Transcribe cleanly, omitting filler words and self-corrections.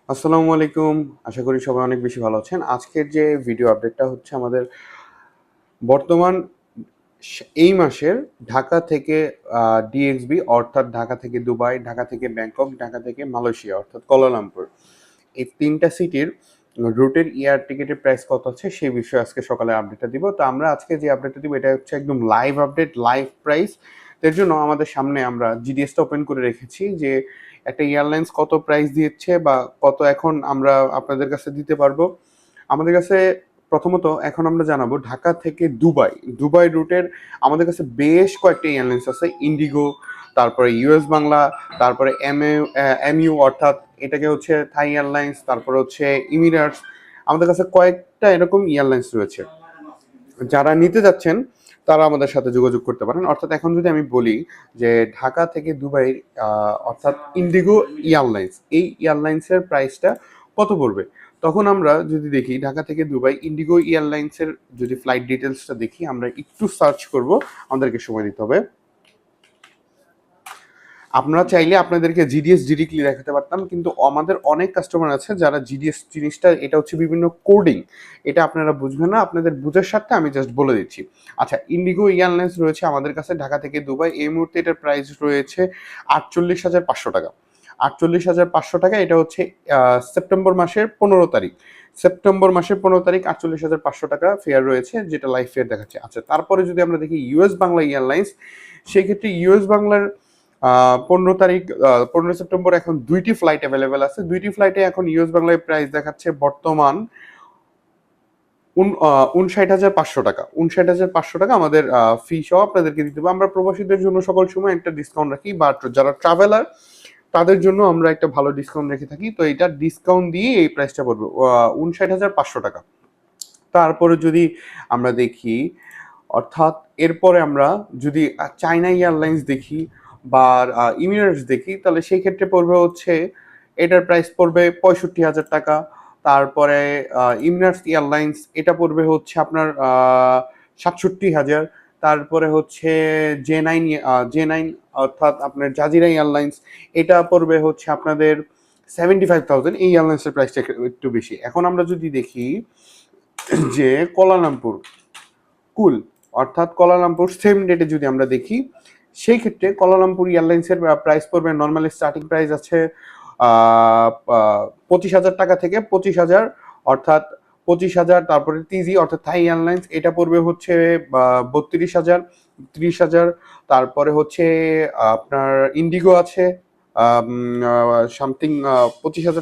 আসসালামু আলাইকুম। আশা করি সবাই অনেক বেশি ভালো আছেন। আজকের যে ভিডিও আপডেটটা হচ্ছে আমাদের বর্তমান এই মাসের ঢাকা থেকে ডিএক্সবি অর্থাৎ ঢাকা থেকে দুবাই, ঢাকা থেকে ব্যাংকক, ঢাকা থেকে মালয়েশিয়া অর্থাৎ কুয়ালালামপুর। এই ৩ টা সিটির রুটের এয়ার টিকেটের প্রাইস কত আছে সেই বিষয়ে আজকে সকালে আপডেটটা দিব। তো আমরা আজকে যে আপডেটটা দিব এটা হচ্ছে একদম লাইভ আপডেট, লাইভ প্রাইস। এর জন্য আমাদের সামনে আমরা জিডিএসটা ওপেন করে রেখেছি যে একটা এয়ারলাইন্স কত প্রাইস দিচ্ছে বা কত এখন আমরা আপনাদের কাছে দিতে পারবো। আমাদের কাছে প্রথমত এখন আমরা জানাবো ঢাকা থেকে দুবাই। দুবাই রুটের আমাদের কাছে বেশ কয়েকটা এয়ারলাইন্স আছে। ইন্ডিগো, তারপরে ইউএস বাংলা, তারপরে এমইউ অর্থাৎ এটাকে হচ্ছে থাই এয়ারলাইন্স, তারপরে হচ্ছে ইমিরেটস। আমাদের কাছে কয়েকটা এরকম এয়ারলাইন্স রয়েছে। যারা নিতে যাচ্ছেন তারা আমাদের সাথে যোগাযোগ করতে পারেন। অর্থাৎ এখন যদি আমি বলি যে ঢাকা থেকে দুবাই অর্থাৎ ইন্ডিগো এয়ারলাইন্স, এই এয়ারলাইন্সের প্রাইসটা কত পড়বে? তখন আমরা যদি দেখি ঢাকা থেকে দুবাই ইন্ডিগো এয়ারলাইন্সের যদি ফ্লাইট ডিটেলসটা দেখি, আমরা একটু সার্চ করব, আমাদেরকে সময় দিতে হবে। আপনারা চাইলে আপনাদেরকে জিডিএস ডিরেক্টলি দেখাতে পারতাম, কিন্তু আমাদের অনেক কাস্টমার আছে যারা জিডিএস জিনিসটা, এটা হচ্ছে বিভিন্ন কোডিং, এটা আপনারা বুঝবেন না। আপনাদের বুঝার স্বার্থে আমি জাস্ট বলে দিচ্ছি। আচ্ছা, ইন্ডিগো এয়ারলাইন্স রয়েছে আমাদের কাছে ঢাকা থেকে দুবাই। এই মুহূর্তে এটার প্রাইস রয়েছে 48,500 টাকা। 48,500 টাকা। এটা হচ্ছে সেপ্টেম্বর মাসের 15 তারিখ। সেপ্টেম্বর মাসের 15 তারিখ 48,500 টাকা ফেয়ার রয়েছে, যেটা লাইভ ফেয়ার দেখাচ্ছে। আচ্ছা, তারপরে যদি আমরা দেখি ইউএস বাংলা এয়ারলাইন্স, সেক্ষেত্রে ইউএস বাংলার 15 তারিখ 15 সেপ্টেম্বর এখন 2টি ফ্লাইট অ্যাভেলেবেল আছে। 2টি ফ্লাইটে এখন ইউএস বাংলায় প্রাইস দেখাচ্ছে বর্তমান 59,500 টাকা। 59,500 টাকা আমাদের ফি সহ আপনাদেরকে দিতে হবে। আমরা প্রবাসীদের জন্য সকল সময় একটা ডিসকাউন্ট রাখি, বাট যারা ট্রাভেলার তাদের জন্য আমরা একটা ভালো ডিসকাউন্ট রেখে থাকি। তো এটা ডিসকাউন্ট দিয়ে এই প্রাইসটা পড়বে 59,500 টাকা। তারপরে যদি আমরা দেখি, অর্থাৎ এরপরে আমরা যদি চায়না এয়ারলাইন্স দেখি বা ইমিরেটস দেখি, তাহলে সেই ক্ষেত্রে পড়বে হচ্ছে এটার প্রাইস পড়বে 65,000 টাকা। তারপরে ইমিরেটস এয়ারলাইন্স এটা পড়বে হচ্ছে আপনার 67,000। তারপরে হচ্ছে জে নাইন অর্থাৎ আপনার জাজিরা এয়ারলাইন্স, এটা পড়বে হচ্ছে আপনাদের 75,000। এই এয়ারলাইন্সের প্রাইসটা একটু বেশি। এখন আমরা যদি দেখি যে কোয়ালালামপুর কুল অর্থাৎ কোয়ালালামপুর সেম ডেটে যদি আমরা দেখি, সেই ক্ষেত্রে কোয়ালালামপুর এয়ারলাইন্সের প্রাইস পড়বে, নর্মালি স্টার্টিং প্রাইস আছে 25,000 টাকা থেকে 25,000, অর্থাৎ 25,000। তারপরে টিজি অর্থাৎ থাই এয়ারলাইন্স, এটা পড়বে হচ্ছে 32,000, 30,000। তারপরে হচ্ছে আপনার ইন্ডিগো আছে সামথিং 25,000